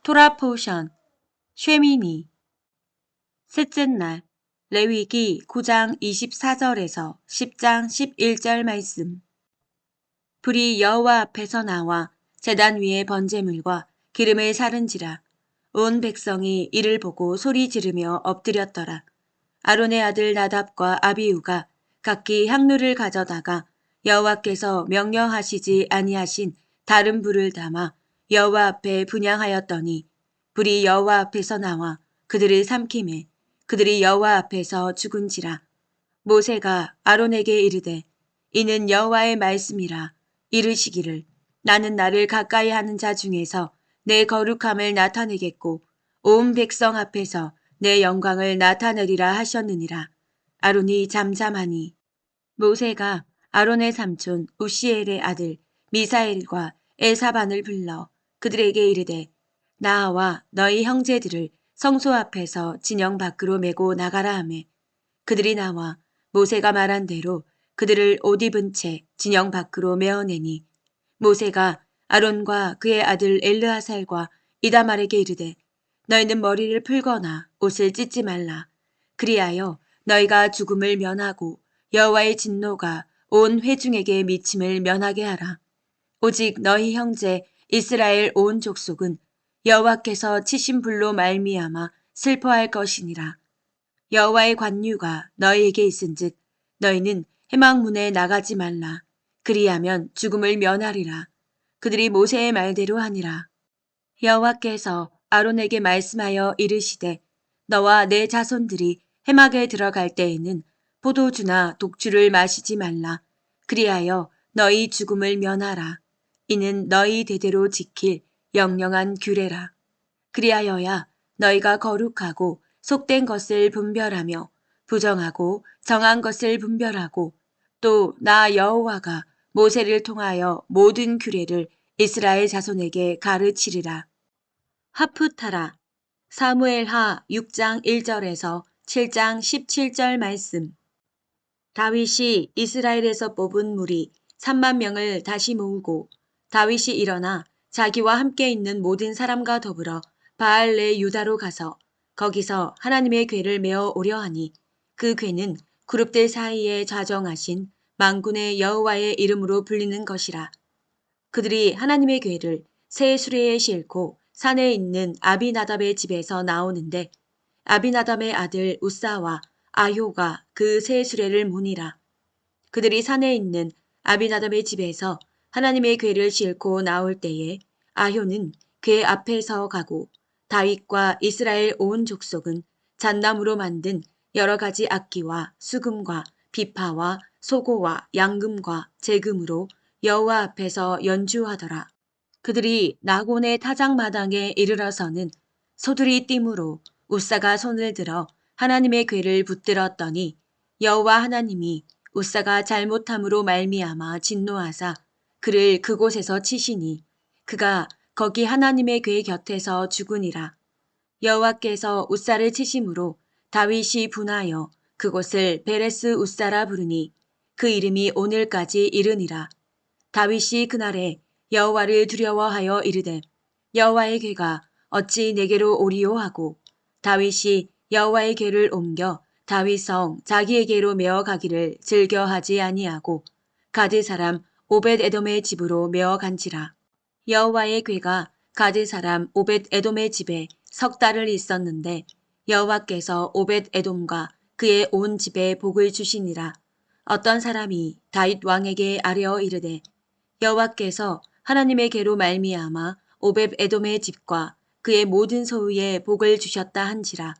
토라 포션, 쉐미니. 셋째 날, 레위기 9장 24절에서 10장 11절 말씀. 불이 여호와 앞에서 나와 제단 위에 번제물과 기름을 사른지라. 온 백성이 이를 보고 소리 지르며 엎드렸더라. 아론의 아들 나답과 아비후가 각기 향로를 가져다가 여호와께서 명령하시지 아니하신 다른 불을 담아 여호와 앞에 분향하였더니 불이 여호와 앞에서 나와 그들을 삼키매 그들이 여호와 앞에서 죽은지라. 모세가 아론에게 이르되 이는 여호와의 말씀이라. 이르시기를 나는 나를 가까이 하는 자 중에서 내 거룩함을 나타내겠고 온 백성 앞에서 내 영광을 나타내리라 하셨느니라. 아론이 잠잠하니 모세가 아론의 삼촌 우시엘의 아들 미사엘과 엘사반을 불러 그들에게 이르되 나와 너희 형제들을 성소 앞에서 진영 밖으로 메고 나가라 하매 그들이 나와 모세가 말한 대로 그들을 옷 입은 채 진영 밖으로 메어내니 모세가 아론과 그의 아들 엘르하살과 이다말에게 이르되 너희는 머리를 풀거나 옷을 찢지 말라. 그리하여 너희가 죽음을 면하고 여호와의 진노가 온 회중에게 미침을 면하게 하라. 오직 너희 형제 이스라엘 온 족속은 여호와께서 치신 불로 말미암아 슬퍼할 것이니라. 여호와의 관유가 너희에게 있은즉 너희는 해망문에 나가지 말라. 그리하면 죽음을 면하리라. 그들이 모세의 말대로 하니라. 여호와께서 아론에게 말씀하여 이르시되 너와 내 자손들이 해막에 들어갈 때에는 포도주나 독주를 마시지 말라. 그리하여 너희 죽음을 면하라. 이는 너희 대대로 지킬 영영한 규례라. 그리하여야 너희가 거룩하고 속된 것을 분별하며 부정하고 정한 것을 분별하고 또 나 여호와가 모세를 통하여 모든 규례를 이스라엘 자손에게 가르치리라. 하프타라. 사무엘하 6장 1절에서 7장 17절 말씀. 다윗이 이스라엘에서 뽑은 무리 3만 명을 다시 모으고 다윗이 일어나 자기와 함께 있는 모든 사람과 더불어 바알레 유다로 가서 거기서 하나님의 궤를 메어 오려 하니 그 궤는 그룹들 사이에 좌정하신 만군의 여호와의 이름으로 불리는 것이라. 그들이 하나님의 궤를 새 수레에 싣고 산에 있는 아비나답의 집에서 나오는데 아비나답의 아들 우사와 아효가 그 새 수레를 모니라. 그들이 산에 있는 아비나답의 집에서 하나님의 궤를 싣고 나올 때에 아효는 궤 앞에서 가고 다윗과 이스라엘 온 족속은 잣나무로 만든 여러 가지 악기와 수금과 비파와 소고와 양금과 제금으로 여호와 앞에서 연주하더라. 그들이 나곤의 타작마당에 이르러서는 소들이 띠므로 우사가 손을 들어 하나님의 궤를 붙들었더니 여호와 하나님이 우사가 잘못함으로 말미암아 진노하사 그를 그곳에서 치시니 그가 거기 하나님의 궤 곁에서 죽으니라. 여호와께서 우사를 치심으로 다윗이 분하여 그곳을 베레스 우사라 부르니 그 이름이 오늘까지 이르니라. 다윗이 그날에 여호와를 두려워하여 이르되 여호와의 궤가 어찌 내게로 오리요 하고 다윗이 여호와의 궤를 옮겨 다윗성 자기에게로 메어 가기를 즐겨하지 아니하고 가드 사람 오벳 에돔의 집으로 메어 간지라. 여호와의 궤가 가드 사람 오벳 에돔의 집에 석 달을 있었는데 여호와께서 오벳 에돔과 그의 온 집에 복을 주시니라. 어떤 사람이 다윗 왕에게 아뢰어 이르되 여호와께서 하나님의 궤로 말미암아 오벳 에돔의 집과 그의 모든 소유에 복을 주셨다 한지라.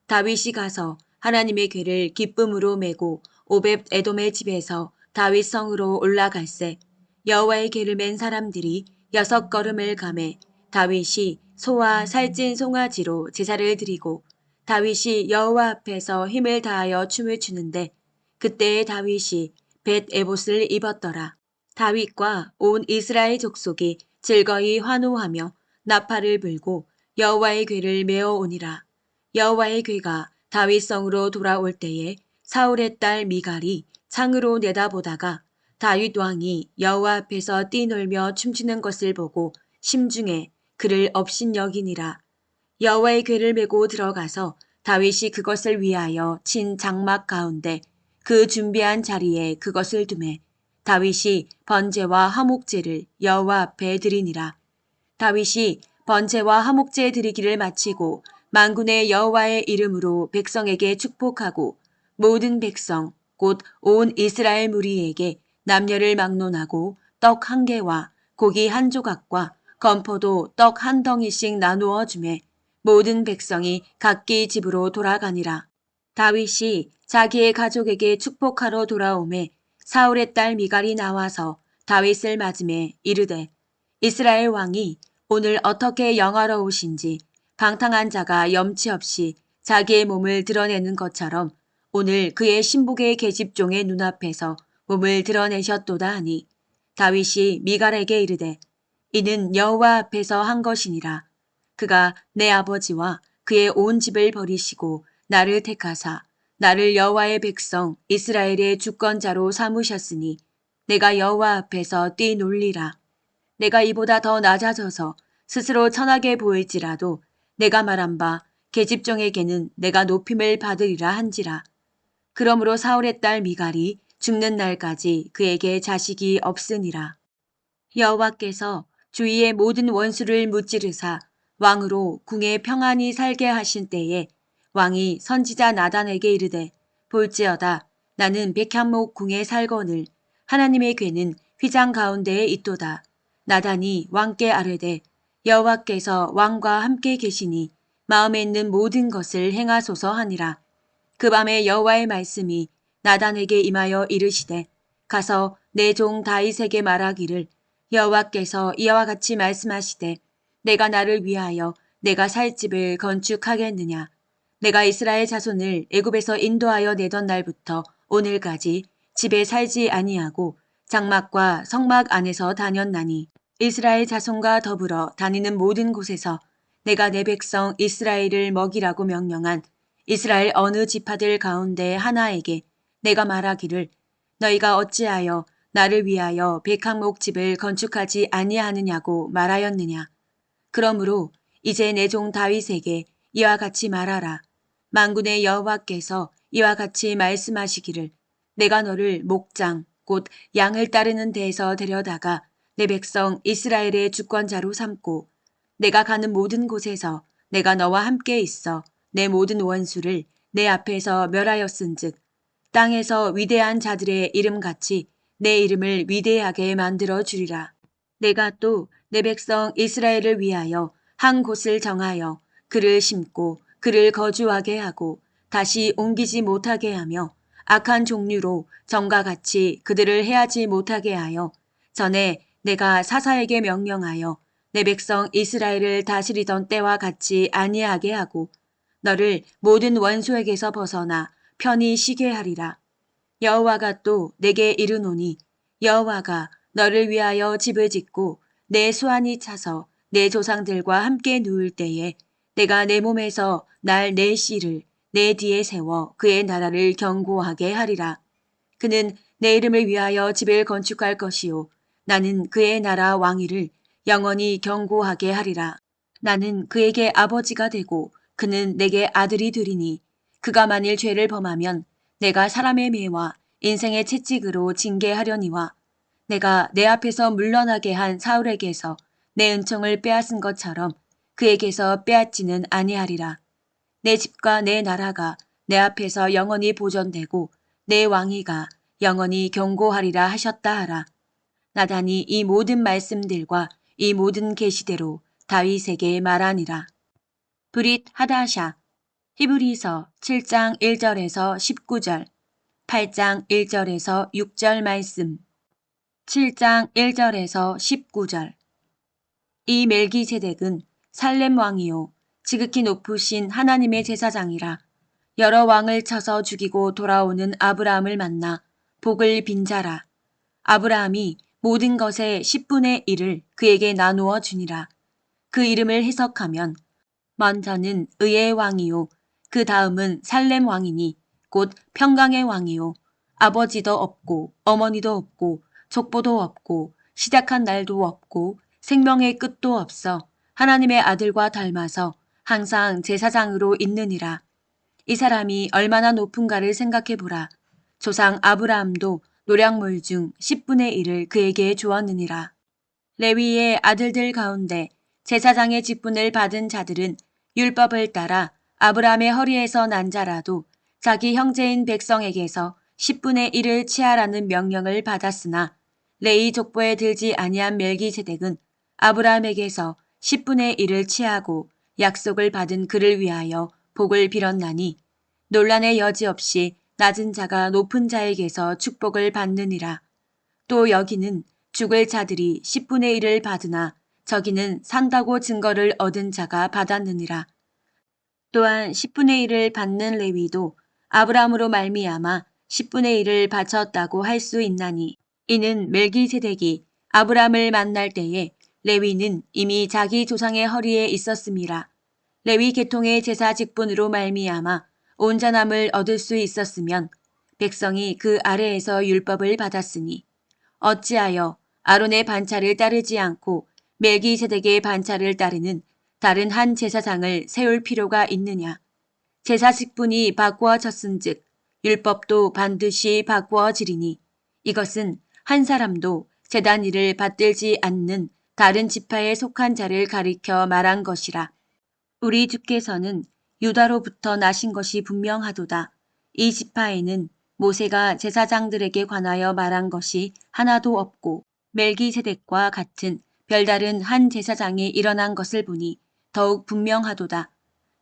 다윗이 가서 하나님의 궤를 기쁨으로 메고 오벳 에돔의 집에서 다윗 성으로 올라갈새 여호와의 궤를 맨 사람들이 6걸음을 가매 다윗이 소와 살찐 송아지로 제사를 드리고 다윗이 여호와 앞에서 힘을 다하여 춤을 추는데 그때에 다윗이 벳 에봇을 입었더라. 다윗과 온 이스라엘 족속이 즐거이 환호하며 나팔을 불고 여호와의 궤를 메어 오니라. 여호와의 궤가 다윗 성으로 돌아올 때에 사울의 딸 미갈이 창으로 내다보다가 다윗 왕이 여호와 앞에서 뛰놀며 춤추는 것을 보고 심중에 그를 업신여기니라. 여호와의 궤를 메고 들어가서 다윗이 그것을 위하여 친 장막 가운데 그 준비한 자리에 그것을 두매 다윗이 번제와 화목제를 여호와 앞에 드리니라. 다윗이 번제와 화목제 드리기를 마치고 만군의 여호와의 이름으로 백성에게 축복하고 모든 백성 곧 온 이스라엘 무리에게 남녀를 막론하고 떡 한 개와 고기 한 조각과 건포도 떡 한 덩이씩 나누어 주매 모든 백성이 각기 집으로 돌아가니라. 다윗이 자기의 가족에게 축복하러 돌아오매 사울의 딸 미갈이 나와서 다윗을 맞으매 이르되 이스라엘 왕이 오늘 어떻게 영화로우신지 방탕한 자가 염치 없이 자기의 몸을 드러내는 것처럼 오늘 그의 신복의 계집종의 눈앞에서 몸을 드러내셨도다 하니 다윗이 미갈에게 이르되 이는 여호와 앞에서 한 것이니라. 그가 내 아버지와 그의 온 집을 버리시고 나를 택하사 나를 여호와의 백성 이스라엘의 주권자로 삼으셨으니 내가 여호와 앞에서 뛰놀리라. 내가 이보다 더 낮아져서 스스로 천하게 보일지라도 내가 말한 바 계집종에게는 내가 높임을 받으리라 한지라. 그러므로 사울의 딸 미갈이 죽는 날까지 그에게 자식이 없으니라. 여호와께서 주위의 모든 원수를 무찌르사 왕으로 궁에 평안히 살게 하신 때에 왕이 선지자 나단에게 이르되 볼지어다 나는 백향목 궁에 살거늘 하나님의 궤는 휘장 가운데에 있도다. 나단이 왕께 아뢰되 여호와께서 왕과 함께 계시니 마음에 있는 모든 것을 행하소서 하니라. 그 밤에 여호와의 말씀이 나단에게 임하여 이르시되 가서 내 종 다윗에게 말하기를 여호와께서 이와 같이 말씀하시되 내가 나를 위하여 내가 살 집을 건축하겠느냐. 내가 이스라엘 자손을 애굽에서 인도하여 내던 날부터 오늘까지 집에 살지 아니하고 장막과 성막 안에서 다녔나니 이스라엘 자손과 더불어 다니는 모든 곳에서 내가 내 백성 이스라엘을 먹이라고 명령한 이스라엘 어느 지파들 가운데 하나에게 내가 말하기를 너희가 어찌하여 나를 위하여 백향목 집을 건축하지 아니하느냐고 말하였느냐. 그러므로 이제 내 종 다윗에게 이와 같이 말하라. 만군의 여호와께서 이와 같이 말씀하시기를 내가 너를 목장 곧 양을 따르는 데에서 데려다가 내 백성 이스라엘의 주권자로 삼고 내가 가는 모든 곳에서 내가 너와 함께 있어 내 모든 원수를 내 앞에서 멸하였은즉 땅에서 위대한 자들의 이름같이 내 이름을 위대하게 만들어 주리라. 내가 또 내 백성 이스라엘을 위하여 한 곳을 정하여 그를 심고 그를 거주하게 하고 다시 옮기지 못하게 하며 악한 종류로 전과 같이 그들을 해하지 못하게 하여 전에 내가 사사에게 명령하여 내 백성 이스라엘을 다스리던 때와 같이 아니하게 하고 너를 모든 원수에게서 벗어나 편히 쉬게 하리라. 여호와가 또 내게 이르노니 여호와가 너를 위하여 집을 짓고 내 수완이 차서 내 조상들과 함께 누울 때에 내가 내 몸에서 날 내 씨를 내 뒤에 세워 그의 나라를 견고하게 하리라. 그는 내 이름을 위하여 집을 건축할 것이요 나는 그의 나라 왕위를 영원히 견고하게 하리라. 나는 그에게 아버지가 되고 그는 내게 아들이 되리니 그가 만일 죄를 범하면 내가 사람의 매와 인생의 채찍으로 징계하려니와 내가 내 앞에서 물러나게 한 사울에게서 내 은총을 빼앗은 것처럼 그에게서 빼앗지는 아니하리라. 내 집과 내 나라가 내 앞에서 영원히 보존되고 내 왕위가 영원히 견고하리라 하셨다 하라. 나단이 이 모든 말씀들과 이 모든 계시대로 다윗에게 말하니라. 브릿 하다샤 히브리서 7장 1절에서 19절 8장 1절에서 6절 말씀 7장 1절에서 19절 이 멜기세덱은 살렘 왕이요 지극히 높으신 하나님의 제사장이라. 여러 왕을 쳐서 죽이고 돌아오는 아브라함을 만나 복을 빈 자라. 아브라함이 모든 것의 10분의 1을 그에게 나누어 주니라. 그 이름을 해석하면 먼저는 의의 왕이요 그 다음은 살렘 왕이니 곧 평강의 왕이요 아버지도 없고 어머니도 없고 족보도 없고 시작한 날도 없고 생명의 끝도 없어 하나님의 아들과 닮아서 항상 제사장으로 있느니라. 이 사람이 얼마나 높은가를 생각해 보라. 조상 아브라함도 노량물 중 10분의 1을 그에게 주었느니라. 레위의 아들들 가운데 제사장의 직분을 받은 자들은 율법을 따라 아브라함의 허리에서 난 자라도 자기 형제인 백성에게서 10분의 1을 취하라는 명령을 받았으나 레위 족보에 들지 아니한 멜기세덱은 아브라함에게서 10분의 1을 취하고 약속을 받은 그를 위하여 복을 빌었나니 논란의 여지 없이 낮은 자가 높은 자에게서 축복을 받느니라. 또 여기는 죽을 자들이 10분의 1을 받으나 저기는 산다고 증거를 얻은 자가 받았느니라. 또한 10분의 1을 받는 레위도 아브라함으로 말미암아 10분의 1을 바쳤다고 할 수 있나니 이는 멜기세덱이 아브라함을 만날 때에 레위는 이미 자기 조상의 허리에 있었음이라. 레위 계통의 제사 직분으로 말미암아 온전함을 얻을 수 있었으면 백성이 그 아래에서 율법을 받았으니 어찌하여 아론의 반차를 따르지 않고 멜기세덱의 반차를 따르는 다른 한 제사장을 세울 필요가 있느냐. 제사 직분이 바꾸어졌은즉 율법도 반드시 바꾸어지리니 이것은 한 사람도 제단 일을 받들지 않는 다른 지파에 속한 자를 가리켜 말한 것이라. 우리 주께서는 유다로부터 나신 것이 분명하도다. 이 지파에는 모세가 제사장들에게 관하여 말한 것이 하나도 없고 멜기세덱과 같은 별다른 한 제사장이 일어난 것을 보니 더욱 분명하도다.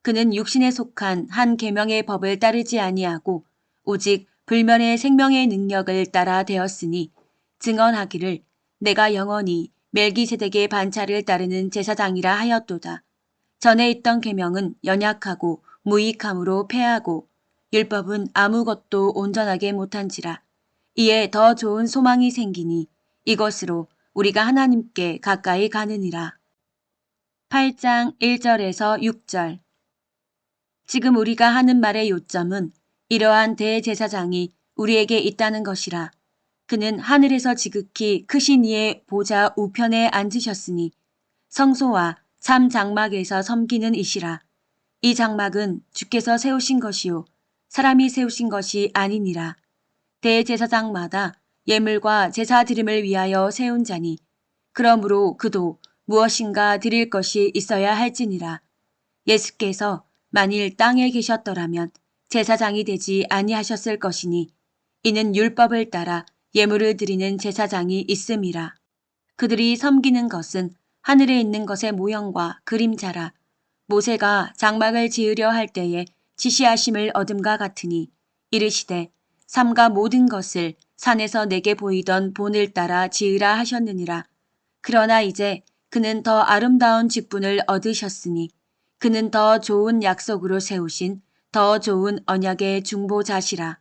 그는 육신에 속한 한 계명의 법을 따르지 아니하고 오직 불면의 생명의 능력을 따라 되었으니 증언하기를 내가 영원히 멜기세덱의 반차를 따르는 제사장이라 하였도다. 전에 있던 계명은 연약하고 무익함으로 패하고 율법은 아무것도 온전하게 못한지라. 이에 더 좋은 소망이 생기니 이것으로 우리가 하나님께 가까이 가느니라. 8장 1절에서 6절. 지금 우리가 하는 말의 요점은 이러한 대제사장이 우리에게 있다는 것이라. 그는 하늘에서 지극히 크신 이의 보좌 우편에 앉으셨으니 성소와 참 장막에서 섬기는 이시라. 이 장막은 주께서 세우신 것이요 사람이 세우신 것이 아니니라. 대제사장마다 예물과 제사 드림을 위하여 세운 자니 그러므로 그도 무엇인가 드릴 것이 있어야 할지니라. 예수께서 만일 땅에 계셨더라면 제사장이 되지 아니하셨을 것이니 이는 율법을 따라 예물을 드리는 제사장이 있음이라. 그들이 섬기는 것은 하늘에 있는 것의 모형과 그림자라. 모세가 장막을 지으려 할 때에 지시하심을 얻음과 같으니 이르시되 삼가 모든 것을 산에서 내게 보이던 본을 따라 지으라 하셨느니라. 그러나 이제 그는 더 아름다운 직분을 얻으셨으니 그는 더 좋은 약속으로 세우신 더 좋은 언약의 중보자시라.